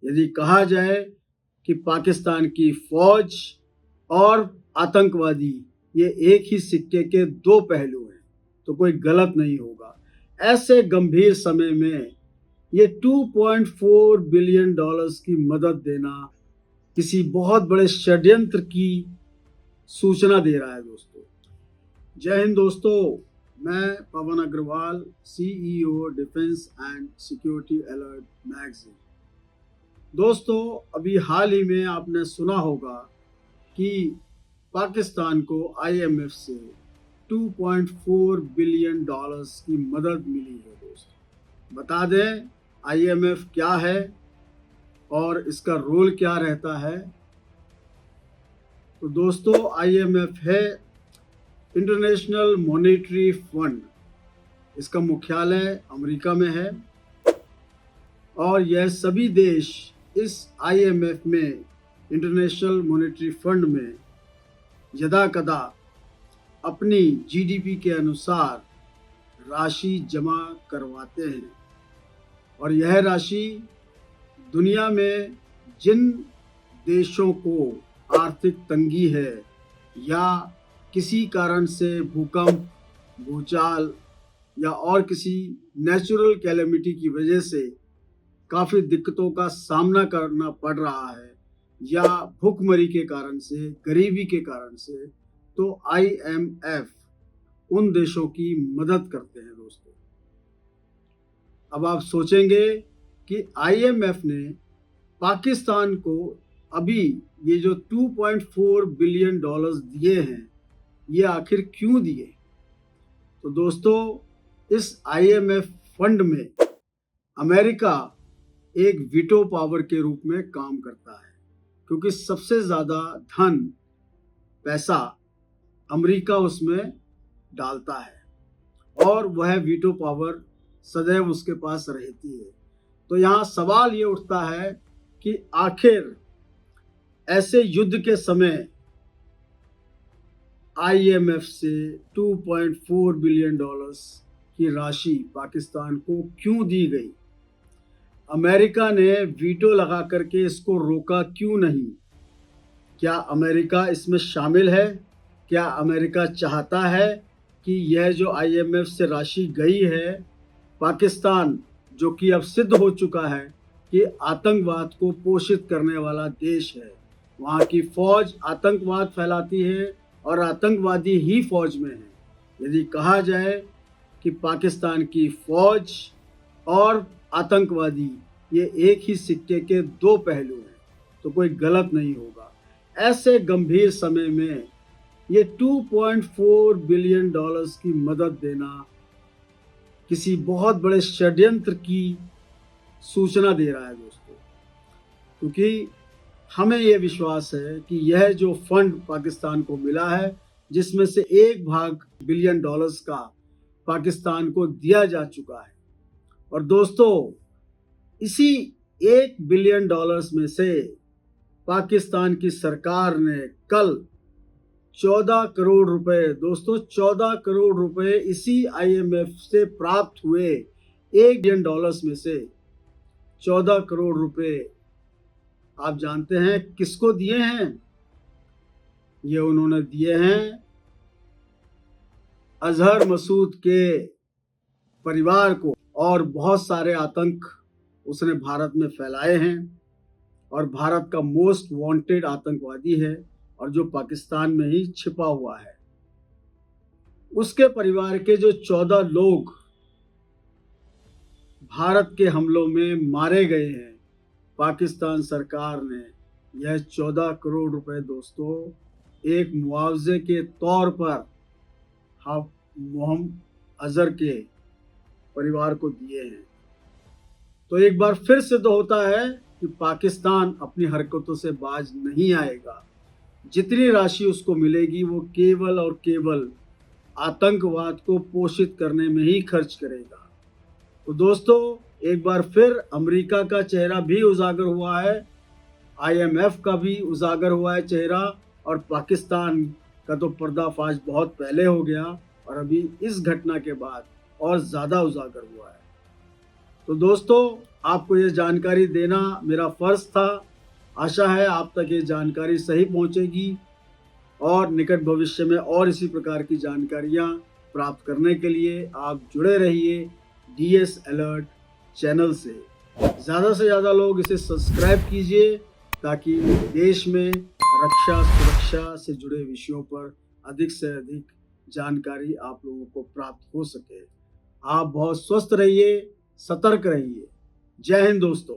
यदि कहा जाए कि पाकिस्तान की फौज और आतंकवादी ये एक ही सिक्के के दो पहलू हैं तो कोई गलत नहीं होगा। ऐसे गंभीर समय में ये 2.4 बिलियन डॉलर्स की मदद देना किसी बहुत बड़े षड्यंत्र की सूचना दे रहा है दोस्तों। जय हिंद दोस्तों, मैं Pawan Agarwal, CEO defence and security alert magazine. दोस्तों, अभी हाल ही में आपने सुना होगा कि पाकिस्तान को IMF से 2.4 बिलियन डॉलर्स की मदद मिली है दोस्तों। बता दें IMF क्या है और इसका रोल क्या रहता है। तो दोस्तों, IMF है इंटरनेशनल मॉनेटरी फंड। इसका मुख्यालय अमेरिका में है और यह सभी देश इस IMF में, इंटरनेशनल मॉनेटरी फंड में यदाकदा अपनी GDP के अनुसार राशि जमा करवाते हैं और यह राशि दुनिया में जिन देशों को आर्थिक तंगी है या किसी कारण से भूकंप, भूचाल या और किसी नेचुरल कैलेमिटी की वजह से काफ़ी दिक्कतों का सामना करना पड़ रहा है या भूखमरी के कारण से, गरीबी के कारण से, तो IMF उन देशों की मदद करते हैं दोस्तों। अब आप सोचेंगे कि IMF ने पाकिस्तान को अभी ये जो 2.4 बिलियन डॉलर्स दिए हैं, ये आखिर क्यों दिए? तो दोस्तों, इस IMF फंड में अमेरिका एक वीटो पावर के रूप में काम करता है, क्योंकि सबसे ज़्यादा धन, पैसा अमेरिका उसमें डालता है और वह वीटो पावर सदैव उसके पास रहती है। तो यहाँ सवाल ये उठता है कि आखिर ऐसे युद्ध के समय IMF से 2.4 बिलियन डॉलर्स की राशि पाकिस्तान को क्यों दी गई? अमेरिका ने वीटो लगा करके इसको रोका क्यों नहीं? क्या अमेरिका इसमें शामिल है? क्या अमेरिका चाहता है कि यह जो IMF से राशि गई है, पाकिस्तान जो कि अब सिद्ध हो चुका है कि आतंकवाद को पोषित करने वाला देश है, वहाँ की फौज आतंकवाद फैलाती है और आतंकवादी ही फौज में है। यदि कहा जाए कि पाकिस्तान की फौज और आतंकवादी ये एक ही सिक्के के दो पहलू हैं तो कोई गलत नहीं होगा। ऐसे गंभीर समय में ये 2.4 बिलियन डॉलर्स की मदद देना किसी बहुत बड़े षड्यंत्र की सूचना दे रहा है दोस्तों, क्योंकि हमें ये विश्वास है कि यह जो फंड पाकिस्तान को मिला है, जिसमें से 1 भाग बिलियन डॉलर्स का पाकिस्तान को दिया जा चुका है, और दोस्तों इसी 1 बिलियन डॉलर्स में से पाकिस्तान की सरकार ने कल 14 करोड़ रुपए, दोस्तों 14 करोड़ रुपए इसी IMF से प्राप्त हुए 1 बिलियन डॉलर्स में से 14 करोड़ रुपए आप जानते हैं किसको दिए हैं? ये उन्होंने दिए हैं अजहर मसूद के परिवार को, और बहुत सारे आतंक उसने भारत में फैलाए हैं और भारत का मोस्ट वांटेड आतंकवादी है और जो पाकिस्तान में ही छिपा हुआ है। उसके परिवार के जो 14 लोग भारत के हमलों में मारे गए हैं, पाकिस्तान सरकार ने यह 14 करोड़ रुपए दोस्तों एक मुआवजे के तौर पर मोहम्मद अजहर के परिवार को दिए हैं। तो एक बार फिर सिद्ध होता है कि पाकिस्तान अपनी हरकतों से बाज नहीं आएगा। जितनी राशि उसको मिलेगी वो केवल और केवल आतंकवाद को पोषित करने में ही खर्च करेगा। तो दोस्तों, एक बार फिर अमेरिका का चेहरा भी उजागर हुआ है, IMF का भी उजागर हुआ है चेहरा, और पाकिस्तान का तो पर्दाफाश बहुत पहले हो गया और अभी इस घटना के बाद और ज़्यादा उजागर हुआ है। तो दोस्तों, आपको ये जानकारी देना मेरा फ़र्ज़ था। आशा है आप तक ये जानकारी सही पहुंचेगी और निकट भविष्य में और इसी प्रकार की जानकारियां प्राप्त करने के लिए आप जुड़े रहिए डीएस अलर्ट चैनल से। ज़्यादा से ज़्यादा लोग इसे सब्सक्राइब कीजिए ताकि देश में रक्षा सुरक्षा से जुड़े विषयों पर अधिक से अधिक जानकारी आप लोगों को प्राप्त हो सके। आप बहुत स्वस्थ रहिए, सतर्क रहिए। जय हिंद दोस्तों।